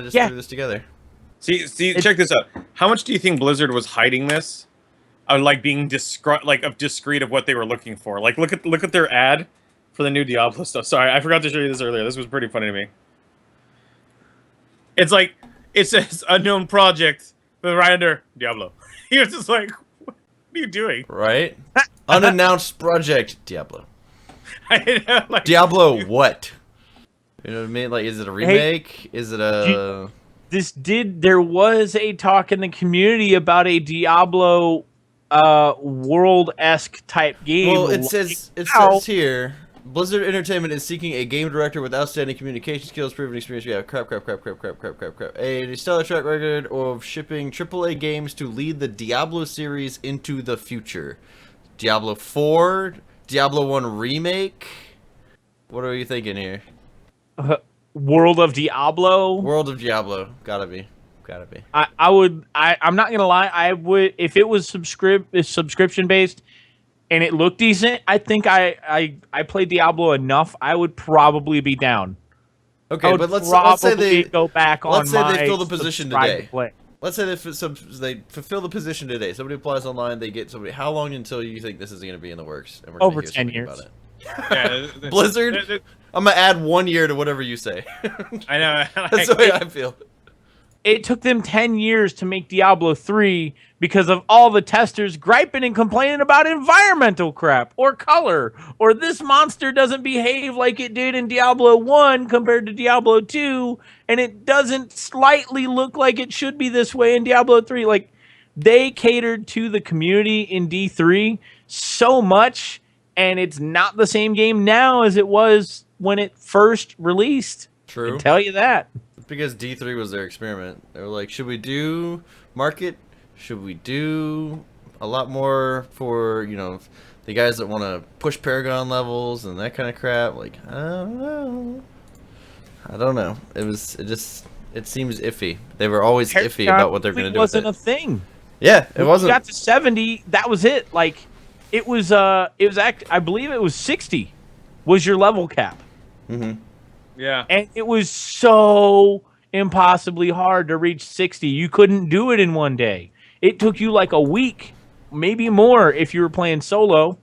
just threw this together. See, check this out. How much do you think Blizzard was hiding this? Like being discreet of what they were looking for. Like look at their ad for the new Diablo stuff. Sorry, I forgot to show you this earlier. This was pretty funny to me. It's like it says unknown project, but right under Diablo. You're just like, what are you doing? Right? Unannounced project Diablo. I know, like, Diablo what? You know what I mean? Like, is it a remake? Is it a... There was a talk in the community about a Diablo world-esque type game. Well, it says here, Blizzard Entertainment is seeking a game director with outstanding communication skills, proven experience. Yeah, crap. A stellar track record of shipping AAA games to lead the Diablo series into the future. Diablo 4, Diablo 1 remake. What are you thinking here? World of Diablo. World of Diablo, gotta be. I'm not gonna lie. I would, if it was subscription based and it looked decent. I think I played Diablo enough. I would probably be down. Okay, but let's say they go back on. Let's say they fill the position today. Play. Let's say they fulfill the position today. Somebody applies online. They get somebody. How long until you think this is going to be in the works? And we're over 10 years. About it? Yeah, Blizzard. I'm gonna add 1 year to whatever you say. I know. That's the way I feel. It took them 10 years to make Diablo 3 because of all the testers griping and complaining about environmental crap or color or this monster doesn't behave like it did in Diablo 1 compared to Diablo 2 and it doesn't slightly look like it should be this way in Diablo 3. Like, they catered to the community in D3 so much, and it's not the same game now as it was when it first released. True. I can tell you that. Because D3 was their experiment. They were like, should we do market? Should we do a lot more for, you know, the guys that want to push Paragon levels and that kind of crap? Like, I don't know. It seems iffy. They were always iffy about what they're going to do with it. It wasn't a thing. Yeah, it wasn't. We got to 70, that was it. Like, I believe it was 60 was your level cap. Mm-hmm. Yeah. And it was so impossibly hard to reach 60. You couldn't do it in one day. It took you like a week, maybe more if you were playing solo.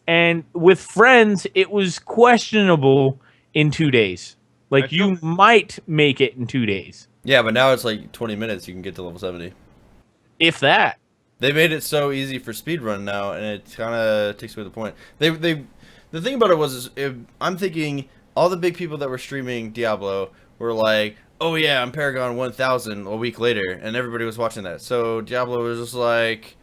And with friends, it was questionable in 2 days. Like, you might make it in 2 days. Yeah, but now it's like 20 minutes you can get to level 70. If that. They made it so easy for speedrun now, and it kind of takes away the point. The thing about it was, I'm thinking all the big people that were streaming Diablo were like, oh yeah, I'm Paragon 1000 a week later, and everybody was watching that. So Diablo was just like,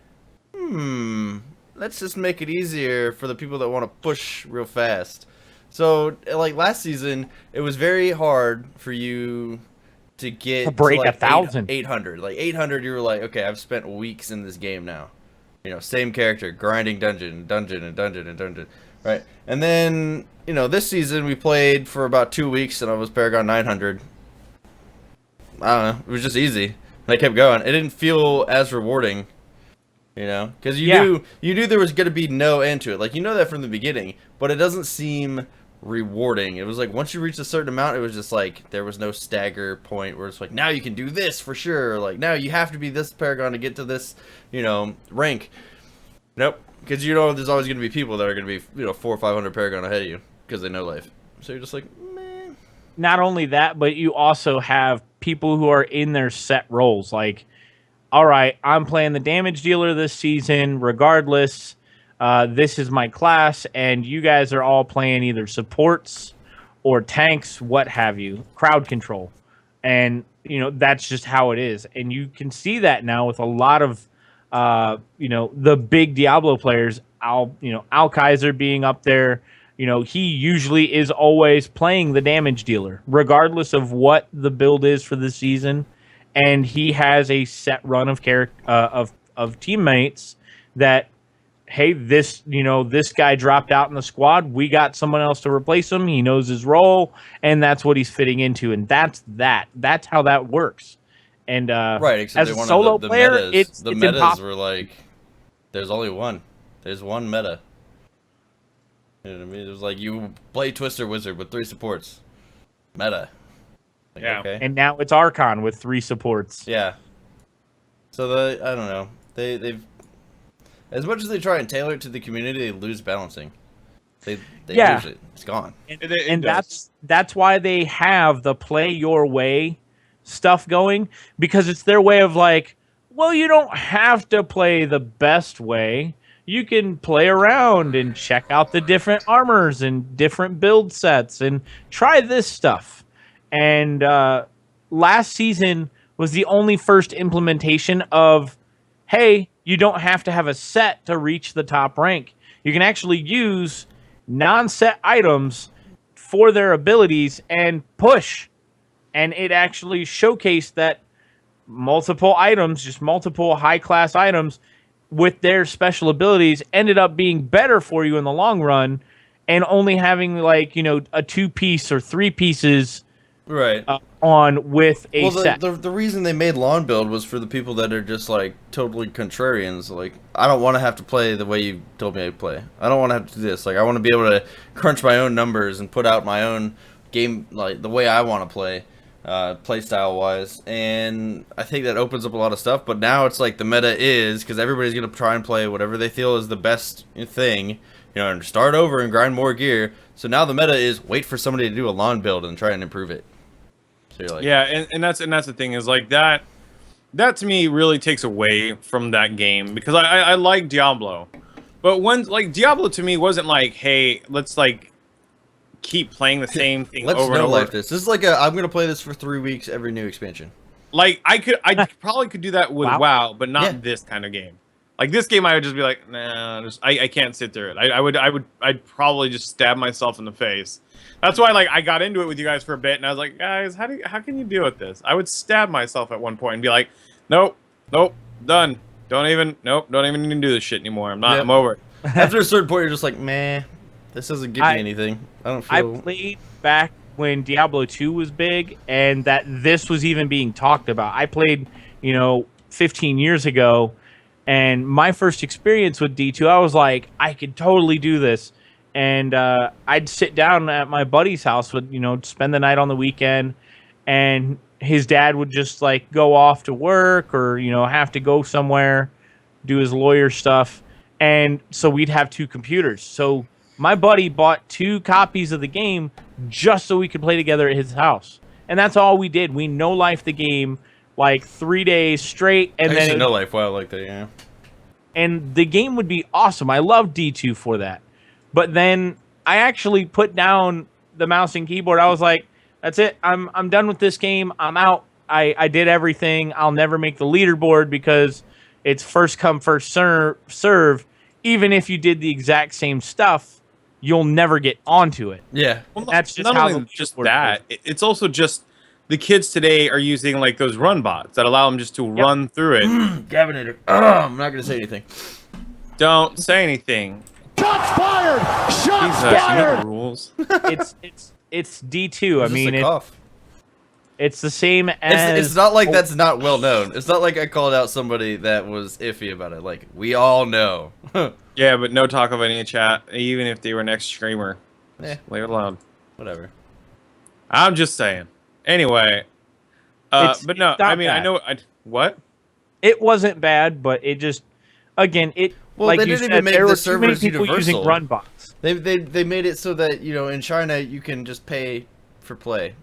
let's just make it easier for the people that want to push real fast. So, like, last season, it was very hard for you to get to break like 1,000. 800. Like, 800, you were like, okay, I've spent weeks in this game now. You know, same character, grinding dungeon. Right? And then, you know, this season we played for about 2 weeks and I was Paragon 900. I don't know. It was just easy. And I kept going. It didn't feel as rewarding, you know? Because you knew there was going to be no end to it. Like, you know that from the beginning, but it doesn't seem rewarding. It was like, once you reach a certain amount, it was just like, there was no stagger point where it's like, now you can do this for sure. Like, now you have to be this Paragon to get to this, you know, rank. Nope. Because you know there's always going to be people that are going to be, you know, 400 or 500 Paragon ahead of you because they know life. So you're just like, meh. Not only that, but you also have people who are in their set roles. Like, all right, I'm playing the damage dealer this season regardless. This is my class, and you guys are all playing either supports or tanks, what have you, crowd control. And, you know, that's just how it is. And you can see that now with a lot of you know, the big Diablo players, Al Kaiser being up there, you know, he usually is always playing the damage dealer, regardless of what the build is for the season. And he has a set run of of teammates that, hey, this guy dropped out in the squad. We got someone else to replace him. He knows his role, and that's what he's fitting into. And that's how that works. And right, except as a solo player, it's metas impossible. Were like, there's only one. There's one meta. You know what I mean? It was like, you play Twister Wizard with 3 supports. Meta. Like, Yeah. Okay. And now it's Archon with 3 supports. Yeah. So I don't know. They've as much as they try and tailor it to the community, they lose balancing. They Yeah. lose it. It's gone. And that's why they have the play your way stuff going, because it's their way of like, well, you don't have to play the best way. You can play around and check out the different armors and different build sets and try this stuff. And last season was the only first implementation of, hey, you don't have to have a set to reach the top rank. You can actually use non-set items for their abilities and push. And it actually showcased that multiple items, just multiple high-class items with their special abilities ended up being better for you in the long run, and only having like, you know, a 2-piece or 3 pieces Right. on with a Well, set. the reason they made lawn build was for the people that are just like totally contrarians. Like, I don't want to have to play the way you told me I'd play. I don't want to have to do this. Like, I want to be able to crunch my own numbers and put out my own game, like the way I want to play, play style wise. And I think that opens up a lot of stuff. But now it's like the meta is, because everybody's gonna try and play whatever they feel is the best thing, you know, and start over and grind more gear. So now the meta is wait for somebody to do a lawn build and try and improve it. So you're like, Yeah, and that's the thing is like that to me really takes away from that game, because I like Diablo, but when like Diablo to me wasn't like, hey, let's like keep playing the same thing let's over and no over. life this. This is like a I'm gonna play this for 3 weeks every new expansion. Like I probably could do that with Wow. WoW, but not Yeah. this kind of game. Like this game, I would just be like, nah, I can't sit through it. I'd probably just stab myself in the face. That's why like I got into it with you guys for a bit, and I was like, guys, how can you deal with this? I would stab myself at one point and be like, nope, done. Don't even need to do this shit anymore. Yep. I'm over it. After a certain point, you're just like, meh, this doesn't give me anything. I don't I feel. played back when Diablo 2 was big, and that this was even being talked about. I played, 15 years ago, and my first experience with D2, I was like, I could totally do this. And I'd sit down at my buddy's house, with spend the night on the weekend, and his dad would just like go off to work or have to go somewhere, do his lawyer stuff, and so we'd have 2 computers. So my buddy bought 2 copies of the game just so we could play together at his house, and that's all we did. We no life the game like 3 days straight, and I used then to know life WoW like that, yeah. and the game would be awesome. I love D2 for that. But then I actually put down the mouse and keyboard. I was like, that's it. I'm done with this game. I'm out. I did everything. I'll never make the leaderboard because it's first come, first serve. Even if you did the exact same stuff, you'll never get onto it. Yeah. Well, That's just not how only the just leaderboard that. It's also just the kids today are using like those run bots that allow them just to run through it. Gavinator. I'm not gonna say anything. Don't say anything. Shots fired! Shots Jesus, you know fired! the rules. It's D2. I Just mean, a cough. it's the same as It's not like that's not well known. It's not like I called out somebody that was iffy about it. Like, we all know. Yeah, but no talk of any chat, even if they were next streamer. Eh. Leave it alone. Whatever. I'm just saying. Anyway, It's- but no, it's not I mean, I bad. know. What? It wasn't bad, but it just, again, Well, like they you didn't said, even make there the were too many servers people using universal. run bots. They made it so that, in China you can just pay for play.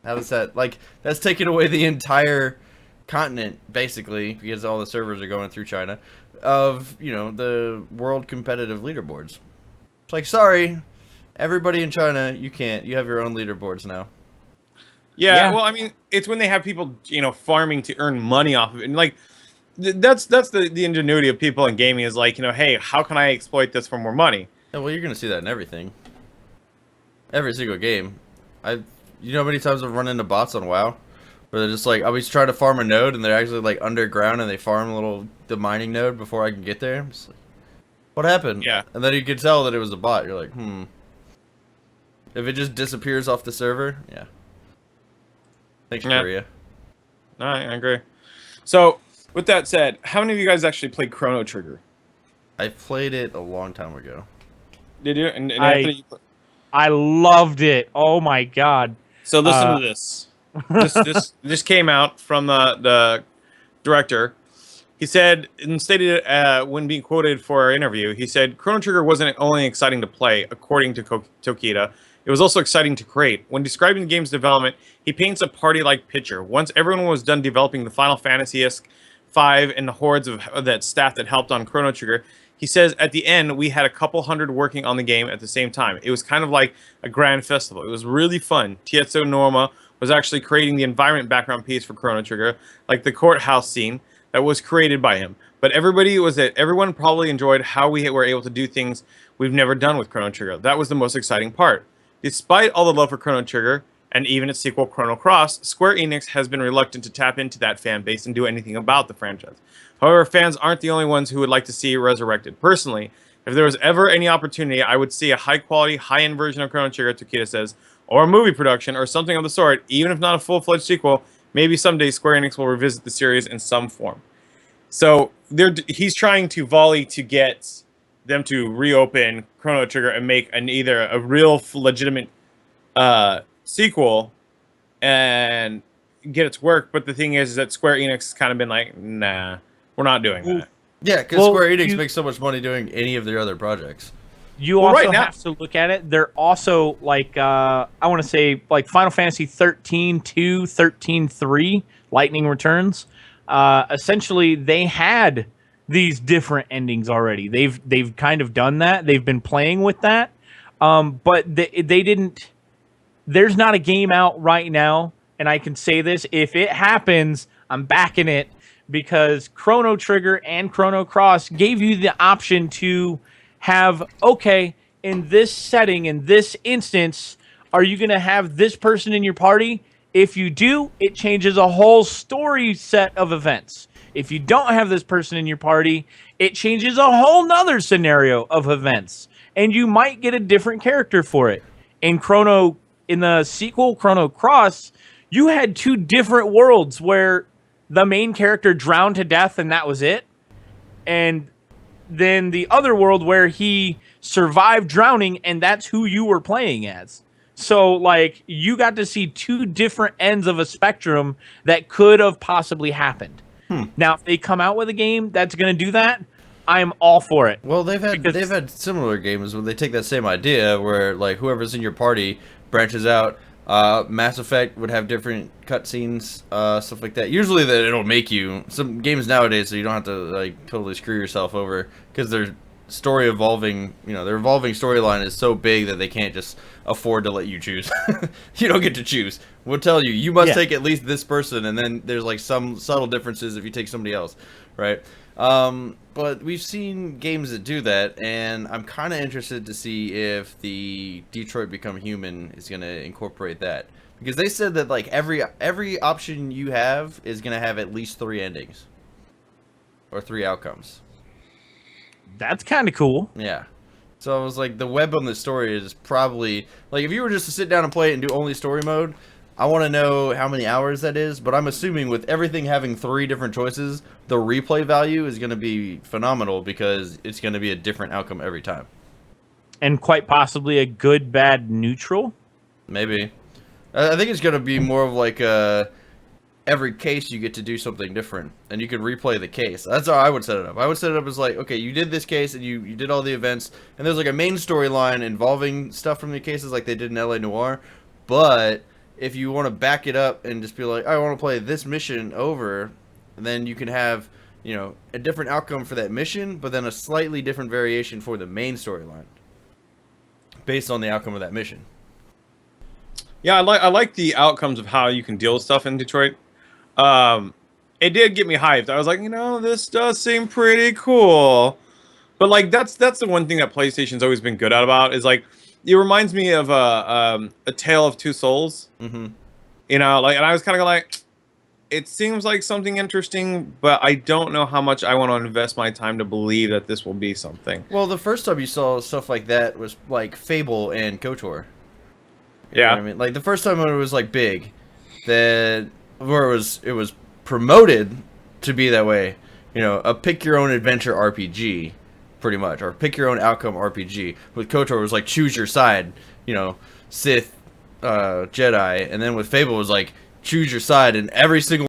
How is that? Like, that's taking away the entire continent, basically, because all the servers are going through China, of, the world competitive leaderboards. It's like, sorry, everybody in China, you can't. You have your own leaderboards now. Yeah, Yeah. well, I mean, it's when they have people, farming to earn money off of it, and like, that's the ingenuity of people in gaming is like, hey, how can I exploit this for more money? Yeah, well, you're gonna see that in everything. Every single game. You know how many times I've run into bots on WoW? Where they're just like, I was trying to farm a node, and they're actually like underground, and they farm the mining node before I can get there. I'm just like, what happened? Yeah. And then you could tell that it was a bot. You're like, If it just disappears off the server, yeah. Thanks, Yeah. Korea. No, I agree. So, with that said, how many of you guys actually played Chrono Trigger? I played it a long time ago. Did you? And I- Anthony, I loved it. Oh my god. So listen to this. This came out from the director. He said, and stated when being quoted for our interview, he said, Chrono Trigger wasn't only exciting to play, according to Tokita, it was also exciting to create. When describing the game's development, he paints a party-like picture. Once everyone was done developing the Final Fantasy-esque 5 and the hordes of that staff that helped on Chrono Trigger, he says, at the end, we had a couple hundred working on the game at the same time. It was kind of like a grand festival. It was really fun. Tietzo Norma was actually creating the environment background piece for Chrono Trigger, like the courthouse scene that was created by him. But everyone probably enjoyed how we were able to do things we've never done with Chrono Trigger. That was the most exciting part. Despite all the love for Chrono Trigger, and even its sequel Chrono Cross, Square Enix has been reluctant to tap into that fan base and do anything about the franchise. However, fans aren't the only ones who would like to see it resurrected. Personally, if there was ever any opportunity, I would see a high-quality, high-end version of Chrono Trigger, Tokita says, or a movie production, or something of the sort, even if not a full-fledged sequel. Maybe someday Square Enix will revisit the series in some form. So he's trying to volley to get them to reopen Chrono Trigger and make either a real legitimate sequel and get it to work. But the thing is that Square Enix has kind of been like, nah, we're not doing that. Yeah, because Square Enix makes so much money doing any of their other projects. You also have to look at it. They're also like, I want to say like Final Fantasy 13-2, 13-3, Lightning Returns. Essentially, they had these different endings already. They've kind of done that. They've been playing with that. But they didn't. There's not a game out right now, and I can say this: if it happens, I'm backing it, because Chrono Trigger and Chrono Cross gave you the option to have, okay, in this setting, in this instance, are you going to have this person in your party? If you do, it changes a whole story set of events. If you don't have this person in your party, it changes a whole nother scenario of events. And you might get a different character for it. In the sequel, Chrono Cross, you had two different worlds where the main character drowned to death and that was it. And then the other world where he survived drowning and that's who you were playing as. So, like, you got to see two different ends of a spectrum that could have possibly happened. Now, if they come out with a game that's going to do that, I'm all for it. Well, they've had similar games where they take that same idea where, like, whoever's in your party branches out. Mass Effect would have different cutscenes, stuff like that. Usually that it'll make you, some games nowadays, so you don't have to like totally screw yourself over, because their story evolving, their evolving storyline is so big that they can't just afford to let you choose. You don't get to choose. We'll tell you, you must take at least this person, and then there's like some subtle differences if you take somebody else, right? But we've seen games that do that, and I'm kind of interested to see if the Detroit Become Human is going to incorporate that, because they said that like every option you have is going to have at least 3 endings or 3 outcomes. That's kind of cool. Yeah. So I was like, the web on the story is probably like, if you were just to sit down and play it and do only story mode, I want to know how many hours that is, but I'm assuming with everything having 3 different choices, the replay value is going to be phenomenal, because it's going to be a different outcome every time. And quite possibly a good, bad, neutral? Maybe. I think it's going to be more of like every case you get to do something different, and you can replay the case. That's how I would set it up. I would set it up as like, okay, you did this case, and you did all the events, and there's like a main storyline involving stuff from the cases like they did in LA Noire, but if you want to back it up and just be like, I want to play this mission over, then you can have, a different outcome for that mission, but then a slightly different variation for the main storyline based on the outcome of that mission. Yeah, I like the outcomes of how you can deal with stuff in Detroit. It did get me hyped. I was like, this does seem pretty cool. But like that's the one thing that PlayStation's always been good about, is like, it reminds me of a Tale of Two Souls. Mm-hmm. And I was kind of like, it seems like something interesting, but I don't know how much I want to invest my time to believe that this will be something. Well, the first time you saw stuff like that was like Fable and KOTOR. You Yeah. know what I mean, like the first time when it was like big, where it was promoted to be that way. A pick your own adventure RPG. Pretty much, or pick your own outcome RPG. With KOTOR, it was like choose your side, Sith, Jedi, and then with Fable it was like choose your side, and every single